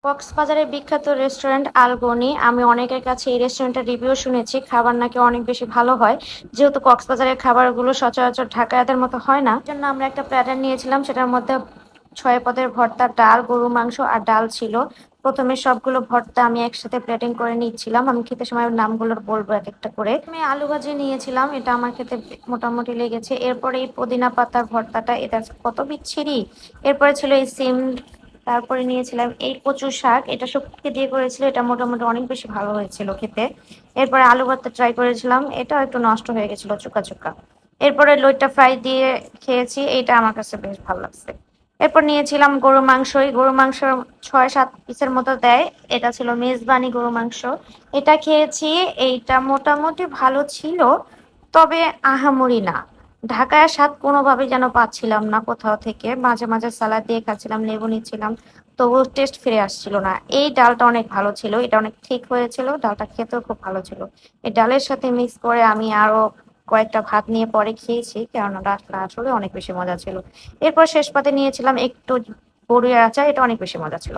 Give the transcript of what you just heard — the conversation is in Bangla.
কক্সবাজারের বিখ্যাত রেস্টুরেন্ট আলগনি। আমি অনেকের কাছে এই রেস্টুরেন্টের রিভিউ শুনেছি, খাবার নাকি অনেক বেশি ভালো হয়। যেহেতু কক্সবাজারের খাবারগুলো সচরাচর ঢাকায়াতের মতো হয় না, জন্য আমরা একটা প্ল্যাটার নিয়েছিলাম। সেটার মধ্যে 6 পদের ভর্তা, ডাল, গরু মাংস আর ডাল ছিল। প্রথমে সবগুলো ভর্তা আমি একসাথে প্লেটিং করে নিচ্ছিলাম। আমি খেতে সময় নামগুলো বলবো এক একটা করে। আমি আলু ভাজি নিয়েছিলাম, এটা আমার খেতে মোটামুটি লেগেছে। এরপরে এই পুদিনা পাতার ভর্তাটা, এটা কত বিচ্ছিরি। এরপরে ছিল এই সিম। তারপরে নিয়েছিলাম এই কচু শাক, এটা শুটকি দিয়ে করেছিল, এটা মোটামুটি অনেক বেশি ভালো হয়েছিল খেতে। এরপরে আলু ভর্তা ট্রাই করেছিলাম, এটাও একটু নষ্ট হয়ে গেছিল চোকা চোকা। এরপরে লইট্টা ফ্রাই দিয়ে খেয়েছি, এটা আমার কাছে বেশ ভালো লাগছে। এরপর নিয়েছিলাম গরু মাংস। এই গরু মাংস 6-7 পিসের মতো দেয়। এটা ছিল মেজবানি গরু মাংস, এটা খেয়েছি। এইটা মোটামুটি ভালো ছিল, তবে আহামরি না। ঢাকায় স্বাদ কোনোভাবে যেন পাচ্ছিলাম না কোথাও থেকে। মাঝে মাঝে সালাদ দিয়ে খাচ্ছিলাম, লেবু নিচ্ছিলাম, তবুও টেস্ট ফিরে আসছিল না। এই ডালটা অনেক ভালো ছিল, এটা অনেক ঠিক হয়েছিল, ডালটা খেতেও খুব ভালো ছিল। এই ডালের সাথে মিক্স করে আমি আরো কয়েকটা ভাত নিয়ে পরে খেয়েছি, কেননা ডালটা আসলে অনেক বেশি মজা ছিল। এরপর শেষ পাতে নিয়েছিলাম একটু বড়ির আচার, এটা অনেক বেশি মজা ছিল।